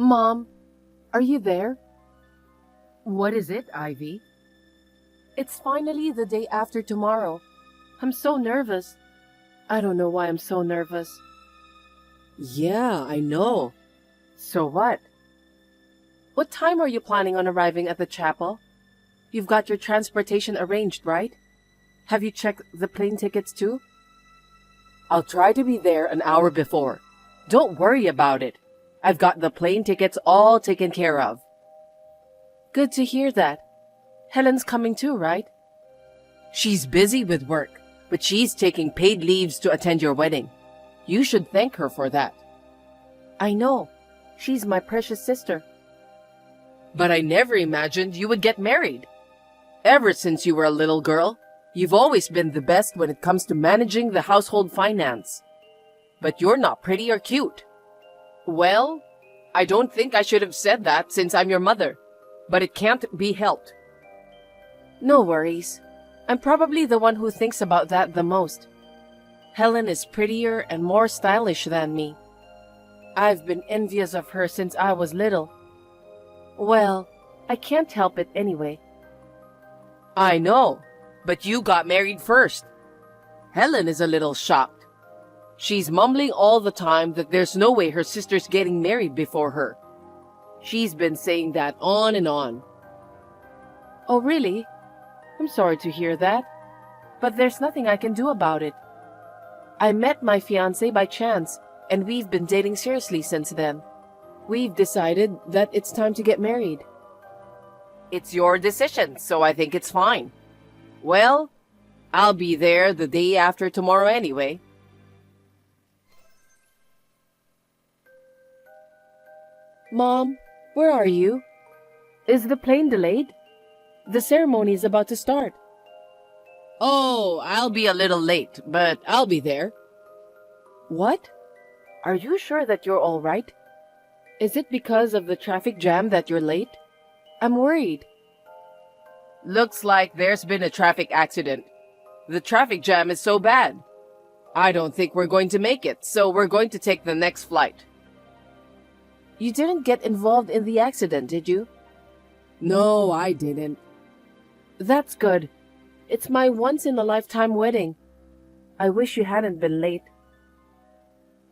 Mom, are you there? What is it, Ivy? It's finally the day after tomorrow. I'm so nervous. I don't know why I'm so nervous. Yeah, I know. So what? What time are you planning on arriving at the chapel? You've got your transportation arranged, right? Have you checked the plane tickets too? I'll try to be there an hour before. Don't worry about it. I've got the plane tickets all taken care of. Good to hear that. Helen's coming too, right? She's busy with work, but she's taking paid leaves to attend your wedding. You should thank her for that. I know. She's my precious sister. But I never imagined you would get married. Ever since you were a little girl, you've always been the best when it comes to managing the household finance. But you're not pretty or cute. Well, I don't think I should have said that since I'm your mother, but it can't be helped. No worries. I'm probably the one who thinks about that the most. Helen is prettier and more stylish than me. I've been envious of her since I was little. Well, I can't help it anyway. I know, but you got married first. Helen is a little shocked. She's mumbling all the time that there's no way her sister's getting married before her. She's been saying that on and on. Oh, really? I'm sorry to hear that. But there's nothing I can do about it. I met my fiancé by chance, and we've been dating seriously since then. We've decided that it's time to get married. It's your decision, so I think it's fine. Well, I'll be there the day after tomorrow anyway. Mom, where are you? Is the plane delayed? The ceremony is about to start. Oh, I'll be a little late, but I'll be there. What? Are you sure that you're all right? Is it because of the traffic jam that you're late? I'm worried. Looks like there's been a traffic accident. The traffic jam is so bad. I don't think we're going to make it, so we're going to take the next flight. You didn't get involved in the accident, did you? No, I didn't. That's good. It's my once-in-a-lifetime wedding. I wish you hadn't been late.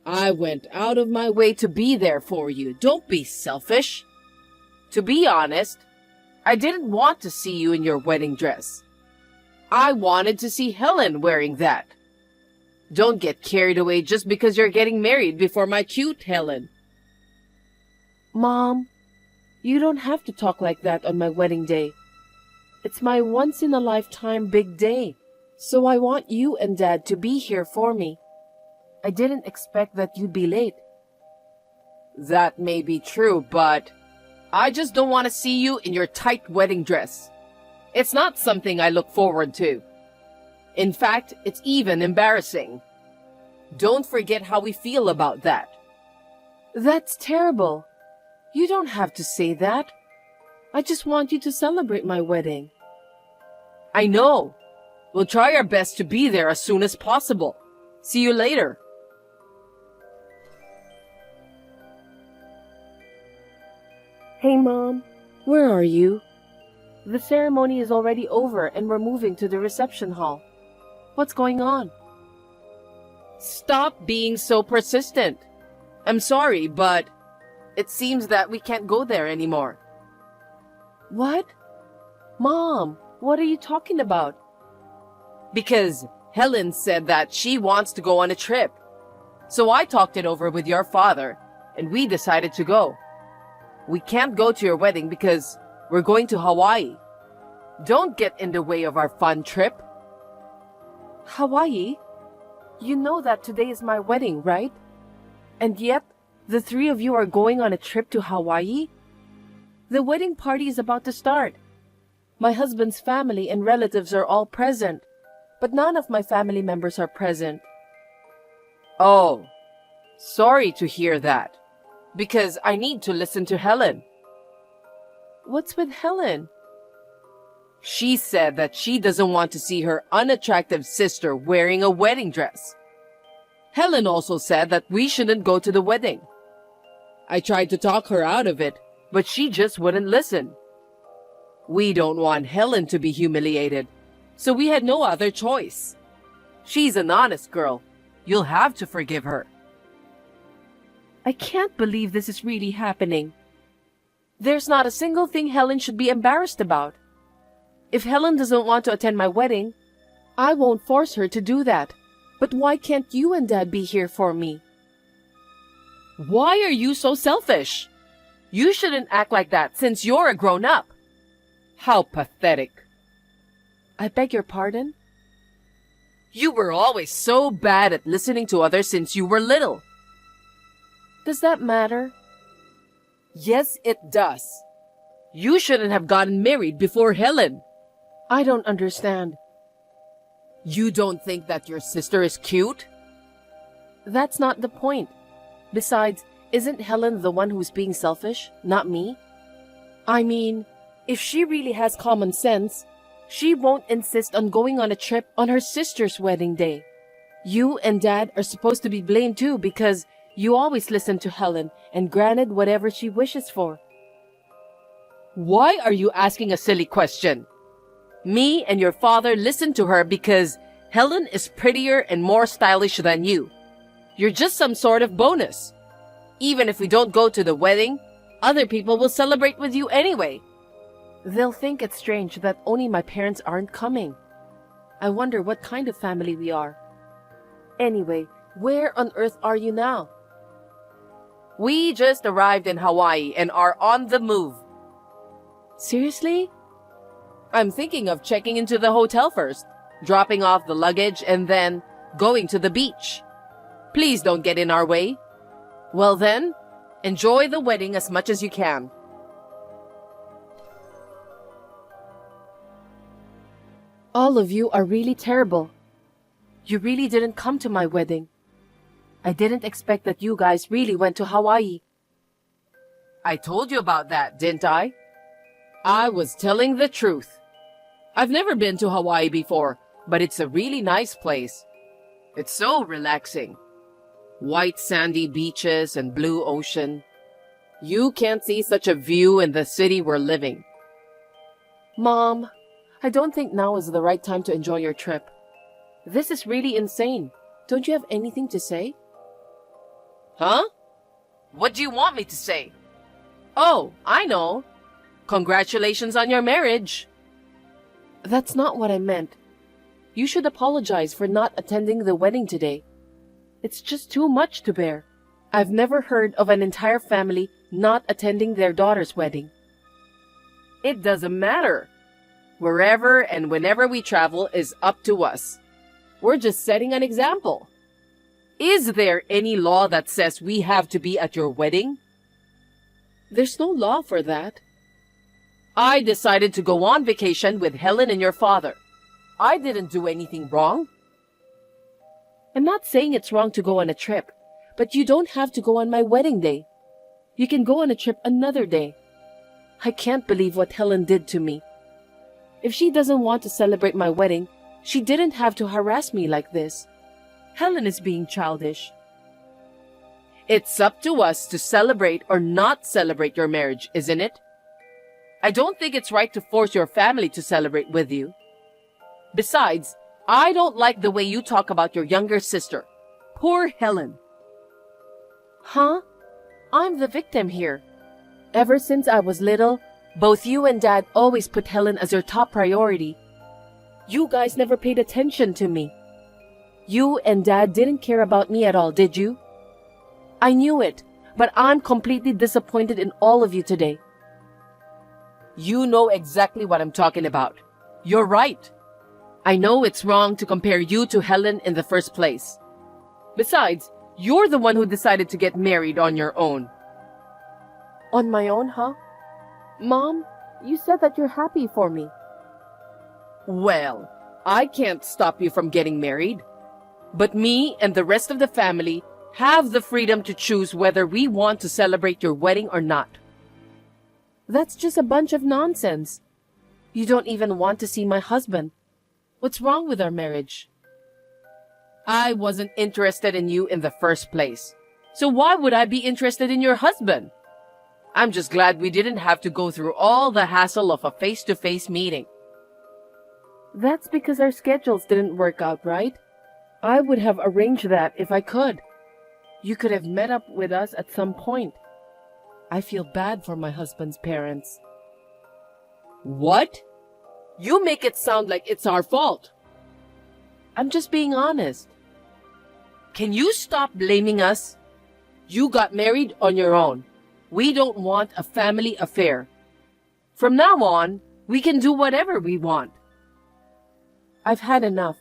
I went out of my way to be there for you. Don't be selfish. To be honest, I didn't want to see you in your wedding dress. I wanted to see Helen wearing that. Don't get carried away just because you're getting married before my cute Helen. Mom, you don't have to talk like that on my wedding day. It's my once-in-a-lifetime big day, so I want you and Dad to be here for me. I didn't expect that you'd be late. That may be true, but I just don't want to see you in your tight wedding dress. It's not something I look forward to. In fact, it's even embarrassing. Don't forget how we feel about that. That's terrible. You don't have to say that. I just want you to celebrate my wedding. I know. We'll try our best to be there as soon as possible. See you later. Hey, Mom. Where are you? The ceremony is already over and we're moving to the reception hall. What's going on? Stop being so persistent. I'm sorry, but it seems that we can't go there anymore. What? Mom, what are you talking about? Because Helen said that she wants to go on a trip. So I talked it over with your father, and we decided to go. We can't go to your wedding because we're going to Hawaii. Don't get in the way of our fun trip. Hawaii? You know that today is my wedding, right? And yet, the three of you are going on a trip to Hawaii? The wedding party is about to start. My husband's family and relatives are all present, but none of my family members are present. Oh, sorry to hear that, because I need to listen to Helen. What's with Helen? She said that she doesn't want to see her unattractive sister wearing a wedding dress. Helen also said that we shouldn't go to the wedding. I tried to talk her out of it, but she just wouldn't listen. We don't want Helen to be humiliated, so we had no other choice. She's an honest girl. You'll have to forgive her. I can't believe this is really happening. There's not a single thing Helen should be embarrassed about. If Helen doesn't want to attend my wedding, I won't force her to do that. But why can't you and Dad be here for me? Why are you so selfish? You shouldn't act like that since you're a grown-up. How pathetic. I beg your pardon? You were always so bad at listening to others since you were little. Does that matter? Yes, it does. You shouldn't have gotten married before Helen. I don't understand. You don't think that your sister is cute? That's not the point. Besides, isn't Helen the one who's being selfish, not me? I mean, if she really has common sense, she won't insist on going on a trip on her sister's wedding day. You and Dad are supposed to be blamed too because you always listen to Helen and granted whatever she wishes for. Why are you asking a silly question? Me and your father listened to her because Helen is prettier and more stylish than you. You're just some sort of bonus. Even if we don't go to the wedding, other people will celebrate with you anyway. They'll think it's strange that only my parents aren't coming. I wonder what kind of family we are. Anyway, where on earth are you now? We just arrived in Hawaii and are on the move. Seriously? I'm thinking of checking into the hotel first, dropping off the luggage, and then going to the beach. Please don't get in our way. Well then, enjoy the wedding as much as you can. All of you are really terrible. You really didn't come to my wedding. I didn't expect that you guys really went to Hawaii. I told you about that, didn't I? I was telling the truth. I've never been to Hawaii before, but it's a really nice place. It's so relaxing. White sandy beaches and blue ocean. You can't see such a view in the city we're living. Mom, I don't think now is the right time to enjoy your trip. This is really insane. Don't you have anything to say? Huh? What do you want me to say? Oh, I know. Congratulations on your marriage. That's not what I meant. You should apologize for not attending the wedding today. It's just too much to bear. I've never heard of an entire family not attending their daughter's wedding. It doesn't matter. Wherever and whenever we travel is up to us. We're just setting an example. Is there any law that says we have to be at your wedding? There's no law for that. I decided to go on vacation with Helen and your father. I didn't do anything wrong. I'm not saying it's wrong to go on a trip, but you don't have to go on my wedding day. You can go on a trip another day. I can't believe what Helen did to me. If she doesn't want to celebrate my wedding, she didn't have to harass me like this. Helen is being childish. It's up to us to celebrate or not celebrate your marriage, isn't it? I don't think it's right to force your family to celebrate with you. Besides, I don't like the way you talk about your younger sister. Poor Helen. Huh? I'm the victim here. Ever since I was little, both you and Dad always put Helen as your top priority. You guys never paid attention to me. You and Dad didn't care about me at all, did you? I knew it, but I'm completely disappointed in all of you today. You know exactly what I'm talking about. You're right. I know it's wrong to compare you to Helen in the first place. Besides, you're the one who decided to get married on your own. On my own, huh? Mom, you said that you're happy for me. Well, I can't stop you from getting married. But me and the rest of the family have the freedom to choose whether we want to celebrate your wedding or not. That's just a bunch of nonsense. You don't even want to see my husband. What's wrong with our marriage? I wasn't interested in you in the first place. So why would I be interested in your husband? I'm just glad we didn't have to go through all the hassle of a face-to-face meeting. That's because our schedules didn't work out, right? I would have arranged that if I could. You could have met up with us at some point. I feel bad for my husband's parents. What? You make it sound like it's our fault. I'm just being honest. Can you stop blaming us? You got married on your own. We don't want a family affair. From now on, we can do whatever we want. I've had enough.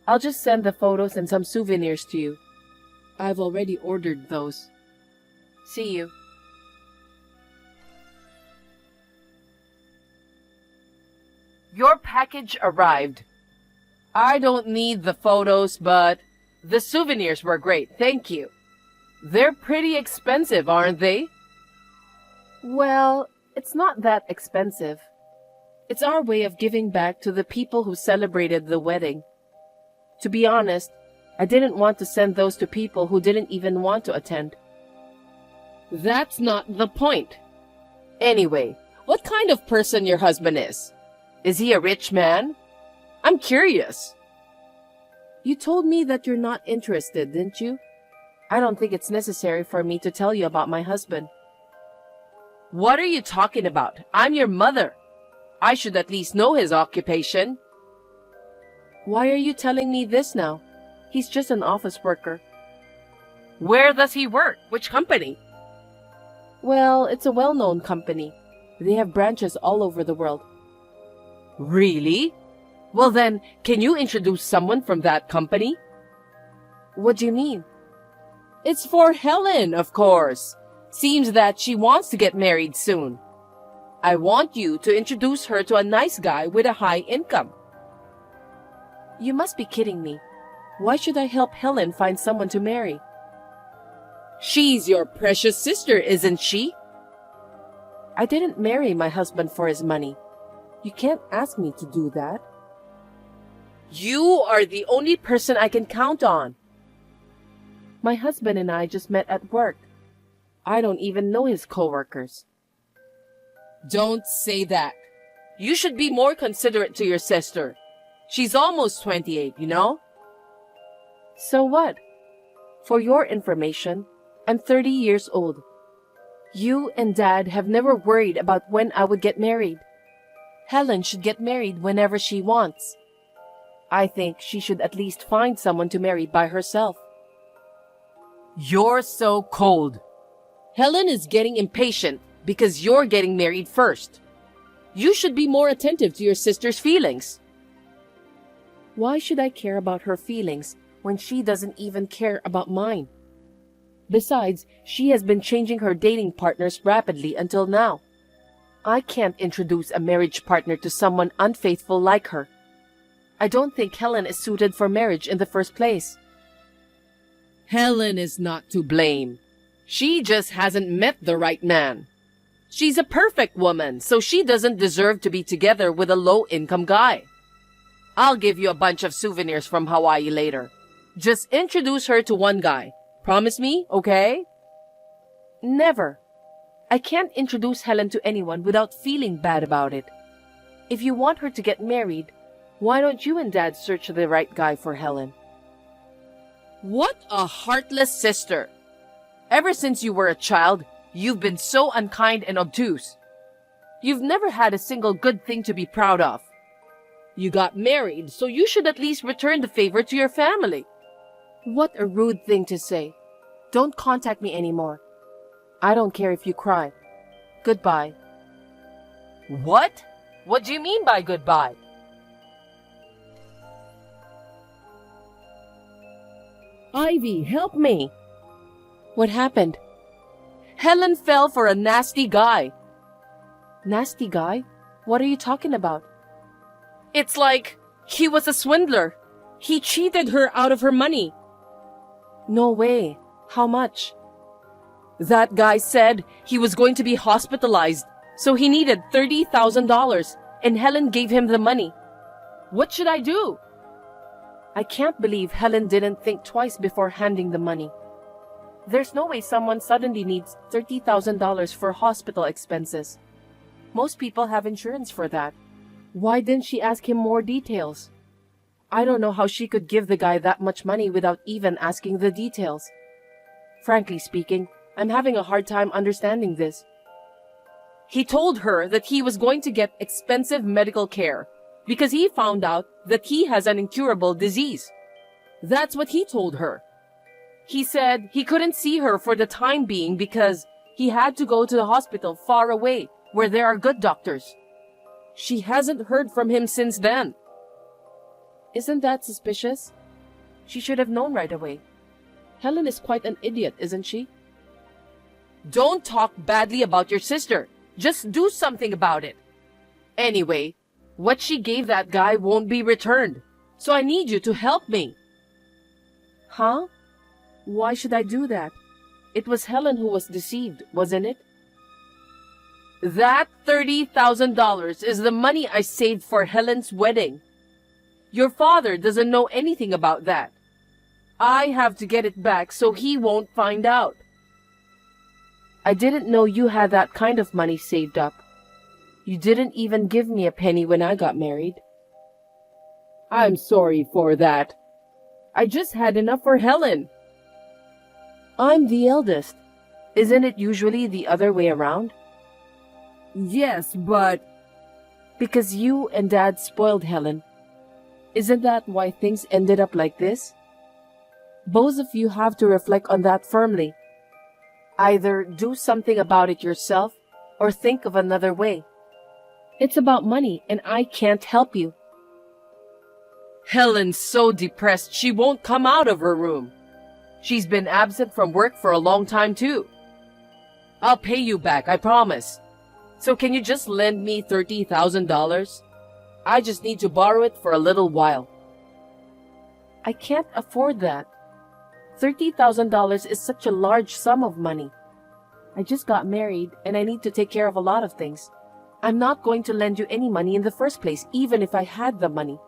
I'll just send the photos and some souvenirs to you. I've already ordered those. See you. Your package arrived. I don't need the photos, but the souvenirs were great, thank you. They're pretty expensive, aren't they? Well, it's not that expensive. It's our way of giving back to the people who celebrated the wedding. To be honest, I didn't want to send those to people who didn't even want to attend. That's not the point. Anyway, what kind of person your husband is? Is he a rich man? I'm curious. You told me that you're not interested, didn't you? I don't think it's necessary for me to tell you about my husband. What are you talking about? I'm your mother. I should at least know his occupation. Why are you telling me this now? He's just an office worker. Where does he work? Which company? Well, it's a well-known company. They have branches all over the world. Really? Well then, can you introduce someone from that company? What do you mean? It's for Helen, of course. Seems that she wants to get married soon. I want you to introduce her to a nice guy with a high income. You must be kidding me. Why should I help Helen find someone to marry? She's your precious sister, isn't she? I didn't marry my husband for his money. You can't ask me to do that. You are the only person I can count on. My husband and I just met at work. I don't even know his coworkers. Don't say that. You should be more considerate to your sister. She's almost 28, you know? So what? For your information, I'm 30 years old. You and Dad have never worried about when I would get married. Helen should get married whenever she wants. I think she should at least find someone to marry by herself. You're so cold. Helen is getting impatient because you're getting married first. You should be more attentive to your sister's feelings. Why should I care about her feelings when she doesn't even care about mine? Besides, she has been changing her dating partners rapidly until now. I can't introduce a marriage partner to someone unfaithful like her. I don't think Helen is suited for marriage in the first place. Helen is not to blame. She just hasn't met the right man. She's a perfect woman, so she doesn't deserve to be together with a low-income guy. I'll give you a bunch of souvenirs from Hawaii later. Just introduce her to one guy. Promise me, okay? Never. I can't introduce Helen to anyone without feeling bad about it. If you want her to get married, why don't you and Dad search the right guy for Helen? What a heartless sister. Ever since you were a child, you've been so unkind and obtuse. You've never had a single good thing to be proud of. You got married, so you should at least return the favor to your family. What a rude thing to say. Don't contact me anymore. I don't care if you cry. Goodbye. What? What do you mean by goodbye? Ivy, help me. What happened? Helen fell for a nasty guy. Nasty guy? What are you talking about? It's like he was a swindler. He cheated her out of her money. No way. How much? That guy said he was going to be hospitalized, so he needed $30,000, and Helen gave him the money. What should I do? I can't believe Helen didn't think twice before handing the money. There's no way someone suddenly needs $30,000 for hospital expenses. Most people have insurance for that. Why didn't she ask him more details? I don't know how she could give the guy that much money without even asking the details. Frankly speaking, I'm having a hard time understanding this. He told her that he was going to get expensive medical care because he found out that he has an incurable disease. That's what he told her. He said he couldn't see her for the time being because he had to go to the hospital far away where there are good doctors. She hasn't heard from him since then. Isn't that suspicious? She should have known right away. Helen is quite an idiot, isn't she? Don't talk badly about your sister. Just do something about it. Anyway, what she gave that guy won't be returned, so I need you to help me. Huh? Why should I do that? It was Helen who was deceived, wasn't it? That $30,000 is the money I saved for Helen's wedding. Your father doesn't know anything about that. I have to get it back so he won't find out. I didn't know you had that kind of money saved up. You didn't even give me a penny when I got married. I'm sorry for that. I just had enough for Helen. I'm the eldest. Isn't it usually the other way around? Yes, but... Because you and Dad spoiled Helen. Isn't that why things ended up like this? Both of you have to reflect on that firmly. Either do something about it yourself or think of another way. It's about money and I can't help you. Helen's so depressed she won't come out of her room. She's been absent from work for a long time too. I'll pay you back, I promise. So can you just lend me $30,000? I just need to borrow it for a little while. I can't afford that. $30,000 is such a large sum of money. I just got married and I need to take care of a lot of things. I'm not going to lend you any money in the first place, even if I had the money.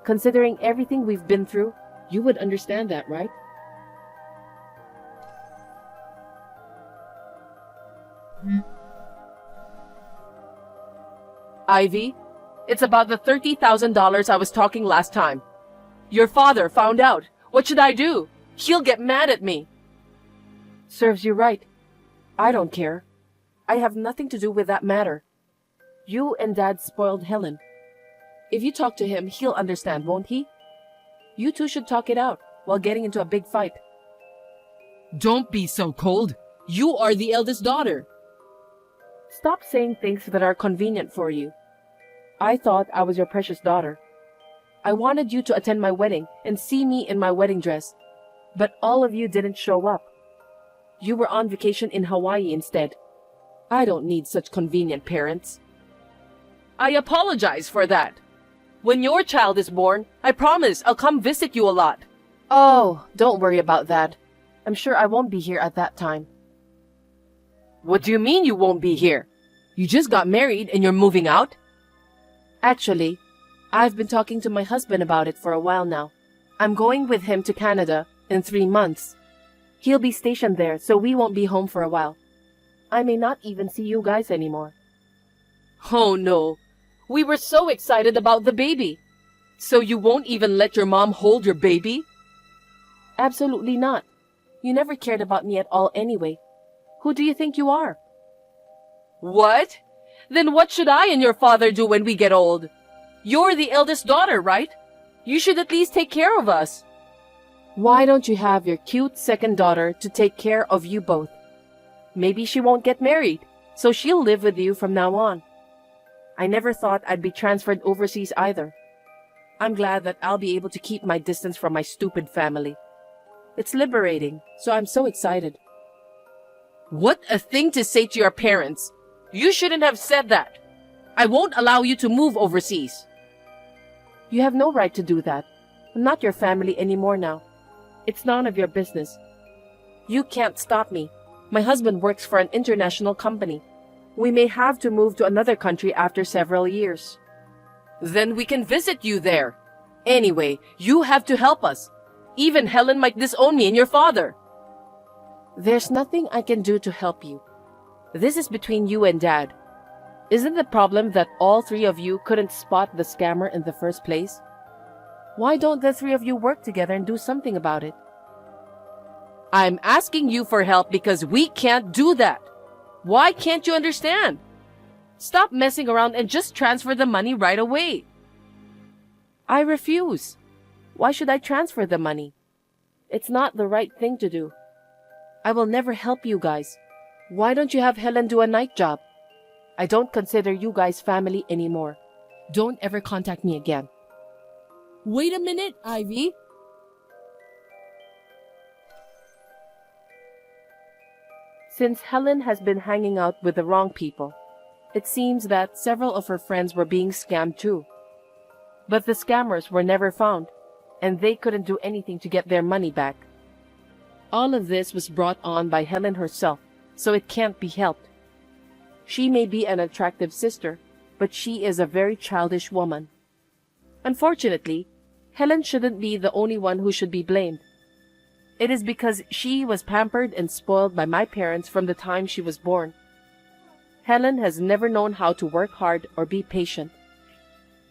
Considering everything we've been through, you would understand that, right? Ivy, it's about the $30,000 I was talking last time. Your father found out. What should I do? He'll get mad at me. Serves you right. I don't care. I have nothing to do with that matter. You and Dad spoiled Helen. If you talk to him, he'll understand, won't he? You two should talk it out while getting into a big fight. Don't be so cold. You are the eldest daughter. Stop saying things that are convenient for you. I thought I was your precious daughter. I wanted you to attend my wedding and see me in my wedding dress, but all of you didn't show up. You were on vacation in Hawaii instead. I don't need such convenient parents. I apologize for that. When your child is born, I promise I'll come visit you a lot. Oh, don't worry about that. I'm sure I won't be here at that time. What do you mean you won't be here? You just got married and you're moving out? Actually, I've been talking to my husband about it for a while now. I'm going with him to Canada in 3 months. He'll be stationed there, so we won't be home for a while. I may not even see you guys anymore. Oh no, we were so excited about the baby. So you won't even let your mom hold your baby? Absolutely not. You never cared about me at all anyway. Who do you think you are? What? Then what should I and your father do when we get old? You're the eldest daughter, right? You should at least take care of us. Why don't you have your cute second daughter to take care of you both? Maybe she won't get married, so she'll live with you from now on. I never thought I'd be transferred overseas either. I'm glad that I'll be able to keep my distance from my stupid family. It's liberating, so I'm so excited. What a thing to say to your parents. You shouldn't have said that. I won't allow you to move overseas. You have no right to do that. I'm not your family anymore now. It's none of your business. You can't stop me. My husband works for an international company. We may have to move to another country after several years. Then we can visit you there. Anyway, you have to help us. Even Helen might disown me and your father. There's nothing I can do to help you. This is between you and Dad. Isn't the problem that all three of you couldn't spot the scammer in the first place? Why don't the three of you work together and do something about it? I'm asking you for help because we can't do that. Why can't you understand? Stop messing around and just transfer the money right away. I refuse. Why should I transfer the money? It's not the right thing to do. I will never help you guys. Why don't you have Helen do a night job? I don't consider you guys family anymore. Don't ever contact me again. Wait a minute, Ivy. Since Helen has been hanging out with the wrong people, it seems that several of her friends were being scammed too. But the scammers were never found, and they couldn't do anything to get their money back. All of this was brought on by Helen herself, so it can't be helped. She may be an attractive sister, but she is a very childish woman. Unfortunately, Helen shouldn't be the only one who should be blamed. It is because she was pampered and spoiled by my parents from the time she was born. Helen has never known how to work hard or be patient.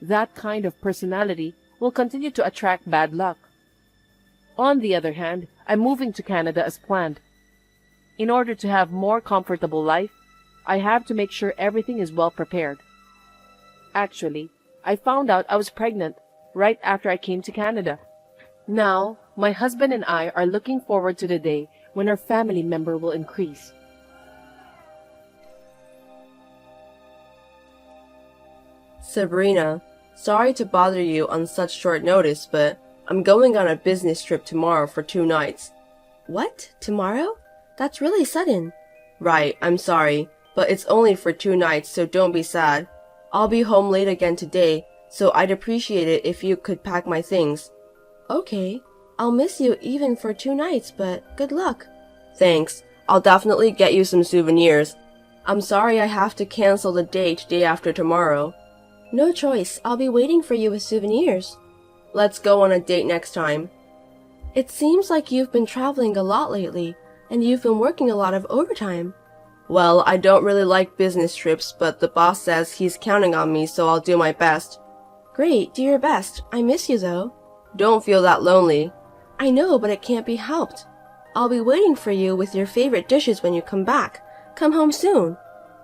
That kind of personality will continue to attract bad luck. On the other hand, I'm moving to Canada as planned. In order to have more comfortable life, I have to make sure everything is well prepared. Actually, I found out I was pregnant right after I came to Canada. Now, my husband and I are looking forward to the day when our family member will increase. Sabrina, sorry to bother you on such short notice, but I'm going on a business trip tomorrow for 2 nights. What? Tomorrow? That's really sudden. Right, I'm sorry, but it's only for 2 nights, so don't be sad. I'll be home late again today, so I'd appreciate it if you could pack my things. Okay, I'll miss you even for 2 nights, but good luck. Thanks, I'll definitely get you some souvenirs. I'm sorry I have to cancel the date day after tomorrow. No choice, I'll be waiting for you with souvenirs. Let's go on a date next time. It seems like you've been traveling a lot lately, and you've been working a lot of overtime. Well, I don't really like business trips, but the boss says he's counting on me, so I'll do my best. Great, do your best. I miss you though. Don't feel that lonely. I know, but it can't be helped. I'll be waiting for you with your favorite dishes when you come back. Come home soon.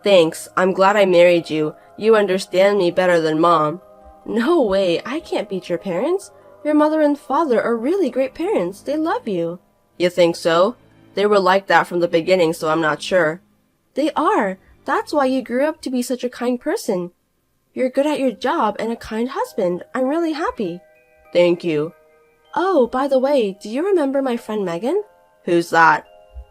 Thanks, I'm glad I married you. You understand me better than Mom. No way, I can't beat your parents. Your mother and father are really great parents. They love you. You think so? They were like that from the beginning, so I'm not sure. They are. That's why you grew up to be such a kind person. You're good at your job and a kind husband. I'm really happy. Thank you. Oh, by the way, do you remember my friend Megan? Who's that?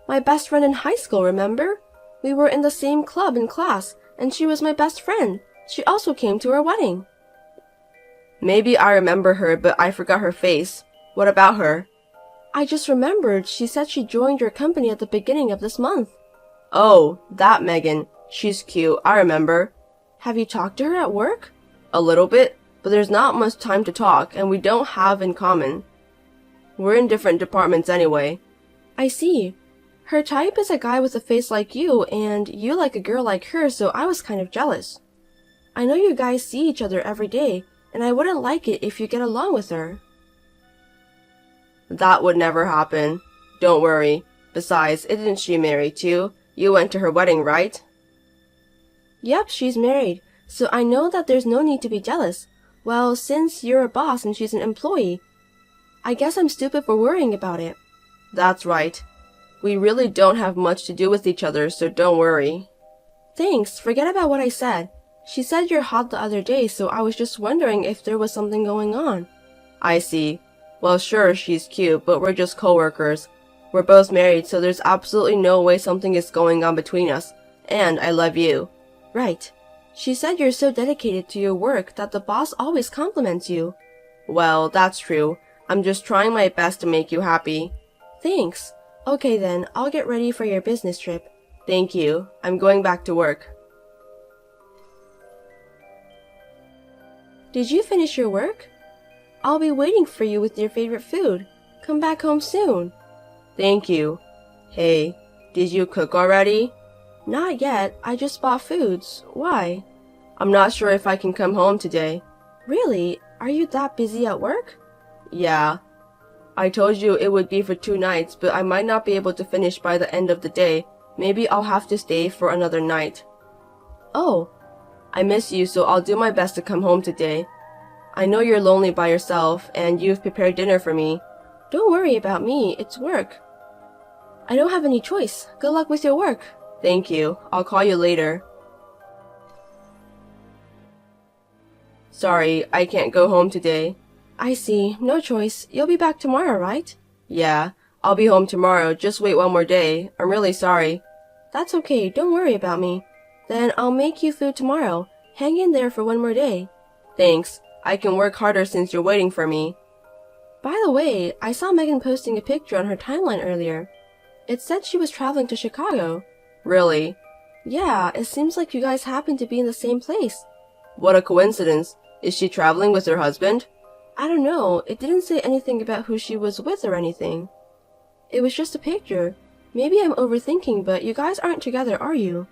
My best friend in high school, remember? We were in the same club in class, and she was my best friend. She also came to our wedding. Maybe I remember her, but I forgot her face. What about her? I just remembered she said she joined your company at the beginning of this month. Oh, that Megan. She's cute, I remember. Have you talked to her at work? A little bit, but there's not much time to talk, and we don't have in common. We're in different departments anyway. I see. Her type is a guy with a face like you, and you like a girl like her, so I was kind of jealous. I know you guys see each other every day, and I wouldn't like it if you get along with her. That would never happen. Don't worry. Besides, isn't she married too? You went to her wedding, right? Yep, she's married, so I know that there's no need to be jealous. Well, since you're a boss and she's an employee, I guess I'm stupid for worrying about it. That's right. We really don't have much to do with each other, so don't worry. Thanks, forget about what I said. She said you're hot the other day, so I was just wondering if there was something going on. I see. Well, sure, she's cute, but we're just coworkers. We're both married, so there's absolutely no way something is going on between us. And I love you. Right. She said you're so dedicated to your work that the boss always compliments you. Well, that's true. I'm just trying my best to make you happy. Thanks. Okay then, I'll get ready for your business trip. Thank you. I'm going back to work. Did you finish your work? I'll be waiting for you with your favorite food. Come back home soon. Thank you. Hey, did you cook already? Not yet. I just bought foods. Why? I'm not sure if I can come home today. Really? Are you that busy at work? Yeah. I told you it would be for 2 nights, but I might not be able to finish by the end of the day. Maybe I'll have to stay for another night. Oh. I miss you, so I'll do my best to come home today. I know you're lonely by yourself, and you've prepared dinner for me. Don't worry about me. It's work. I don't have any choice. Good luck with your work. Thank you. I'll call you later. Sorry, I can't go home today. I see. No choice. You'll be back tomorrow, right? Yeah. I'll be home tomorrow. Just wait one more day. I'm really sorry. That's okay. Don't worry about me. Then I'll make you food tomorrow. Hang in there for one more day. Thanks. I can work harder since you're waiting for me. By the way, I saw Megan posting a picture on her timeline earlier. It said she was traveling to Chicago. Really? Yeah, it seems like you guys happen to be in the same place. What a coincidence. Is she traveling with her husband? I don't know. It didn't say anything about who she was with or anything. It was just a picture. Maybe I'm overthinking, but you guys aren't together, are you?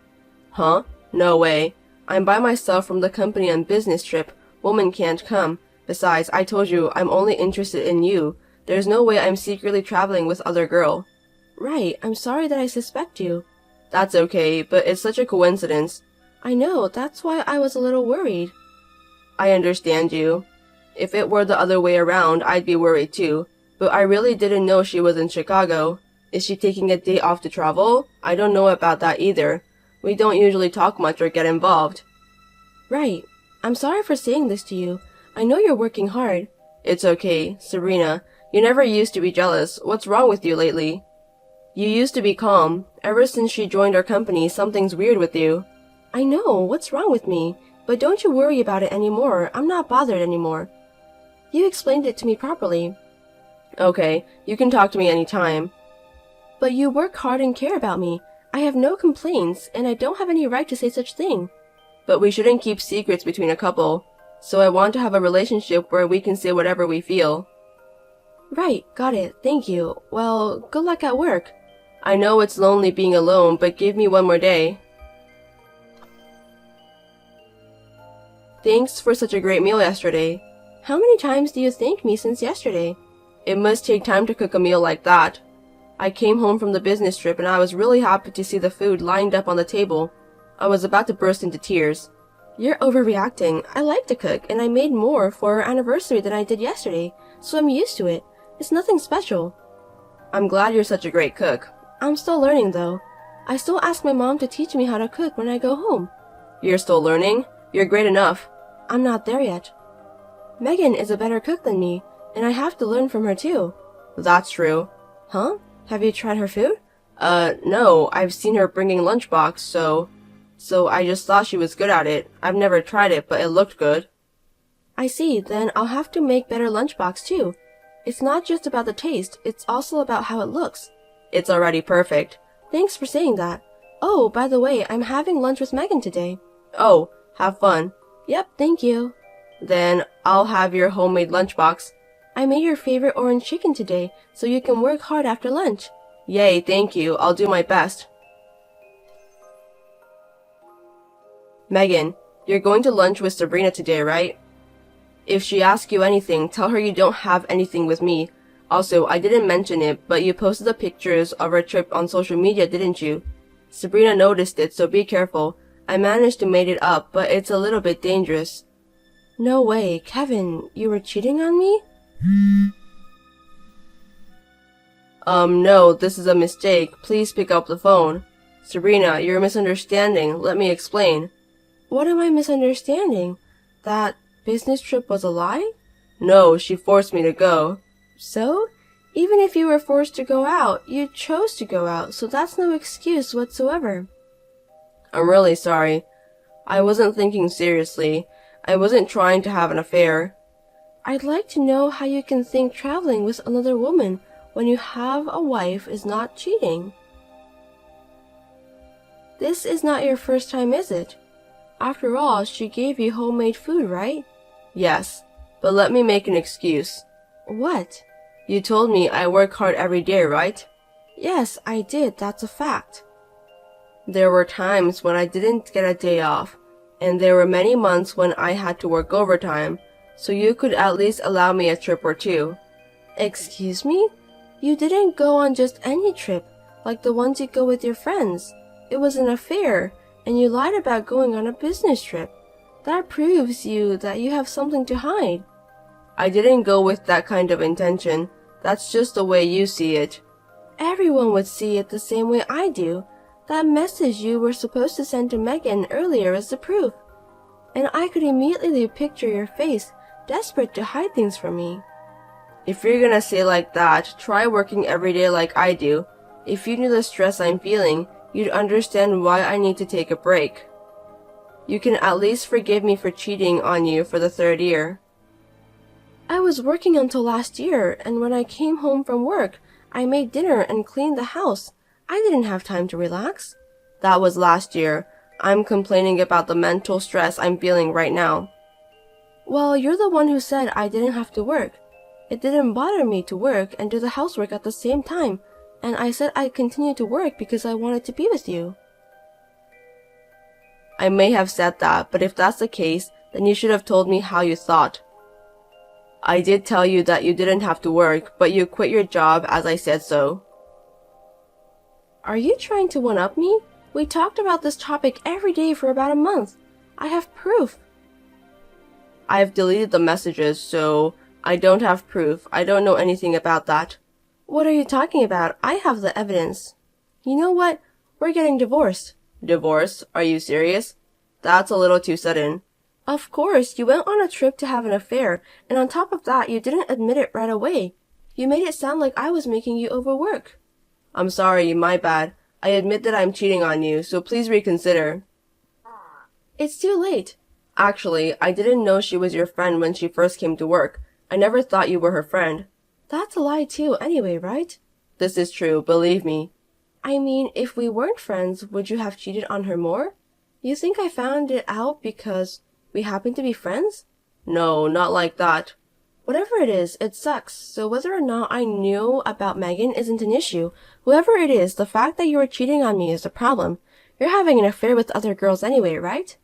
Huh? No way. I'm by myself from the company on business trip. Woman can't come. Besides, I told you I'm only interested in you. There's no way I'm secretly traveling with other girl. Right. I'm sorry that I suspect you. That's okay, but it's such a coincidence. I know. That's why I was a little worried. I understand you. If it were the other way around, I'd be worried too. But I really didn't know she was in Chicago. Is she taking a day off to travel? I don't know about that either. We don't usually talk much or get involved. Right. I'm sorry for saying this to you. I know you're working hard. It's okay, Sabrina. You never used to be jealous. What's wrong with you lately? You used to be calm. Ever since she joined our company, something's weird with you. I know. What's wrong with me? But don't you worry about it anymore. I'm not bothered anymore. You explained it to me properly. Okay, you can talk to me anytime. But you work hard and care about me. I have no complaints, and I don't have any right to say such thing. But we shouldn't keep secrets between a couple. So I want to have a relationship where we can say whatever we feel. Right, got it. Thank you. Well, good luck at work. I know it's lonely being alone, but give me one more day. Thanks for such a great meal yesterday. How many times do you thank me since yesterday? It must take time to cook a meal like that. I came home from the business trip and I was really happy to see the food lined up on the table. I was about to burst into tears. You're overreacting. I like to cook, and I made more for our anniversary than I did yesterday, so I'm used to it. It's nothing special. I'm glad you're such a great cook. I'm still learning, though. I still ask my mom to teach me how to cook when I go home. You're still learning? You're great enough. I'm not there yet. Megan is a better cook than me, and I have to learn from her too. That's true. Huh? Have you tried her food? No. I've seen her bringing lunchbox, so I just thought she was good at it. I've never tried it, but it looked good. I see. Then I'll have to make better lunchbox too. It's not just about the taste, it's also about how it looks. It's already perfect. Thanks for saying that. Oh, by the way, I'm having lunch with Megan today. Oh, have fun. Yep, thank you. Then I'll have your homemade lunchbox. I made your favorite orange chicken today, so you can work hard after lunch. Yay, thank you. I'll do my best. Megan, you're going to lunch with Sabrina today, right? If she asks you anything, tell her you don't have anything with me. Also, I didn't mention it, but you posted the pictures of our trip on social media, didn't you? Sabrina noticed it, so be careful. I managed to make it up, but it's a little bit dangerous. No way, Kevin, you were cheating on me? No, this is a mistake. Please pick up the phone. Sabrina, you're misunderstanding. Let me explain. What am I misunderstanding? That business trip was a lie? No, she forced me to go. So? Even if you were forced to go out, you chose to go out, so that's no excuse whatsoever. I'm really sorry. I wasn't thinking seriously. I wasn't trying to have an affair. I'd like to know how you can think traveling with another woman when you have a wife is not cheating. This is not your first time, is it? After all, she gave you homemade food, right? Yes, but let me make an excuse. What? You told me I work hard every day, right? Yes, I did, that's a fact. There were times when I didn't get a day off, and there were many months when I had to work overtime, so you could at least allow me a trip or two. Excuse me? You didn't go on just any trip, like the ones you go with your friends. It was an affair, and you lied about going on a business trip. That proves that you have something to hide. I didn't go with that kind of intention. That's just the way you see it. Everyone would see it the same way I do. That message you were supposed to send to Megan earlier is the proof. And I could immediately picture your face, desperate to hide things from me. If you're gonna say like that, try working every day like I do. If you knew the stress I'm feeling, you'd understand why I need to take a break. You can at least forgive me for cheating on you for the 3rd year. I was working until last year, and when I came home from work, I made dinner and cleaned the house. I didn't have time to relax. That was last year. I'm complaining about the mental stress I'm feeling right now. Well, you're the one who said I didn't have to work. It didn't bother me to work and do the housework at the same time, and I said I'd continue to work because I wanted to be with you. I may have said that, but if that's the case, then you should have told me how you thought. I did tell you that you didn't have to work, but you quit your job as I said so. Are you trying to one-up me? We talked about this topic every day for about a month. I have proof. I've deleted the messages, so I don't have proof. I don't know anything about that. What are you talking about? I have the evidence. You know what? We're getting divorced. Divorced? Are you serious? That's a little too sudden. Of course, you went on a trip to have an affair, and on top of that, you didn't admit it right away. You made it sound like I was making you overwork. I'm sorry, my bad. I admit that I'm cheating on you, so please reconsider. It's too late. Actually, I didn't know she was your friend when she first came to work. I never thought you were her friend. That's a lie too, anyway, right? This is true, believe me. I mean, if we weren't friends, would you have cheated on her more? You think I found it out because we happen to be friends? No, not like that. Whatever it is, it sucks, so whether or not I knew about Megan isn't an issue. Whoever it is, the fact that you were cheating on me is the problem. You're having an affair with other girls anyway, right?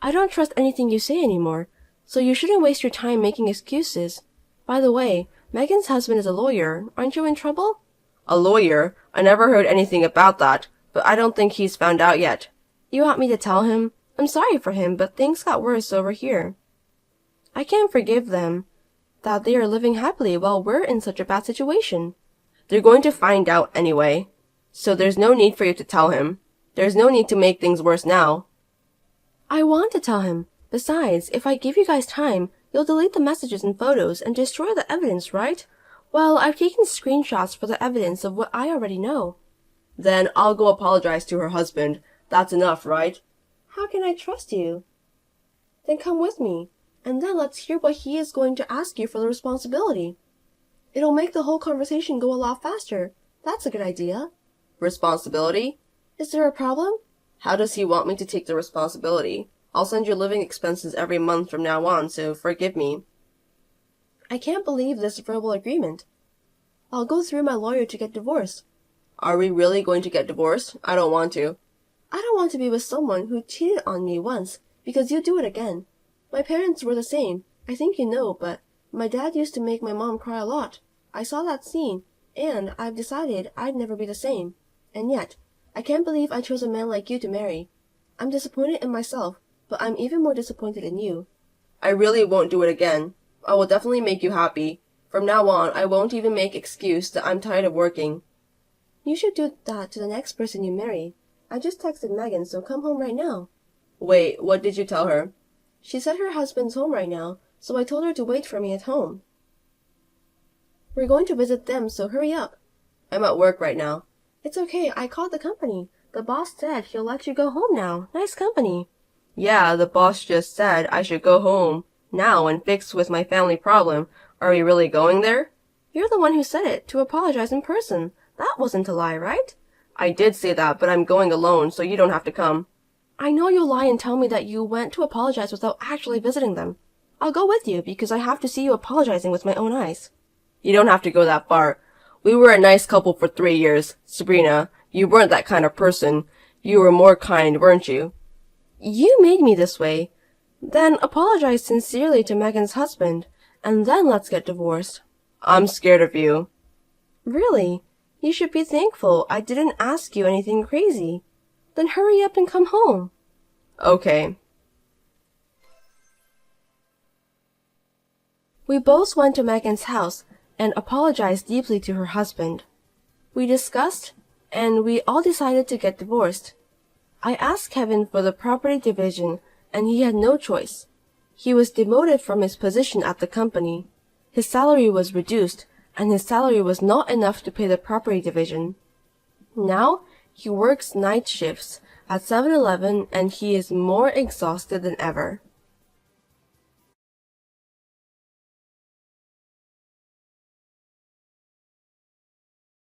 I don't trust anything you say anymore, so you shouldn't waste your time making excuses. By the way, Megan's husband is a lawyer. Aren't you in trouble? A lawyer? I never heard anything about that, but I don't think he's found out yet. You want me to tell him? I'm sorry for him, but things got worse over here. I can't forgive them that they are living happily while we're in such a bad situation. They're going to find out anyway, so there's no need for you to tell him. There's no need to make things worse now. I want to tell him. Besides, if I give you guys time, you'll delete the messages and photos and destroy the evidence, right? Well, I've taken screenshots for the evidence of what I already know. Then I'll go apologize to her husband. That's enough, right? How can I trust you? Then come with me, and then let's hear what he is going to ask you for the responsibility. It'll make the whole conversation go a lot faster. That's a good idea. Responsibility? Is there a problem? How does he want me to take the responsibility? I'll send you living expenses every month from now on, so forgive me. I can't believe this verbal agreement. I'll go through my lawyer to get divorced. Are we really going to get divorced? I don't want to. I don't want to be with someone who cheated on me once, because you'll do it again. My parents were the same. I think you know, but my dad used to make my mom cry a lot. I saw that scene, and I've decided I'd never be the same. And yet, I can't believe I chose a man like you to marry. I'm disappointed in myself, but I'm even more disappointed in you. I really won't do it again. I will definitely make you happy. From now on, I won't even make excuse that I'm tired of working. You should do that to the next person you marry. I just texted Megan, so come home right now. Wait, what did you tell her? She said her husband's home right now, so I told her to wait for me at home. We're going to visit them, so hurry up. I'm at work right now. It's okay, I called the company. The boss said he'll let you go home now. Nice company. Yeah, the boss just said I should go home now and fix with my family problem. Are we really going there? You're the one who said it, to apologize in person. That wasn't a lie, right? I did say that, but I'm going alone, so you don't have to come. I know you'll lie and tell me that you went to apologize without actually visiting them. I'll go with you, because I have to see you apologizing with my own eyes. You don't have to go that far. We were a nice couple for 3 years. Sabrina, you weren't that kind of person. You were more kind, weren't you? You made me this way. Then apologize sincerely to Megan's husband, and then let's get divorced. I'm scared of you. Really? You should be thankful I didn't ask you anything crazy. Then hurry up and come home. Okay. We both went to Megan's house and apologized deeply to her husband. We discussed, and we all decided to get divorced. I asked Kevin for the property division, and he had no choice. He was demoted from his position at the company. His salary was reduced, and his salary was not enough to pay the property division. Now, he works night shifts at 7-Eleven, and he is more exhausted than ever.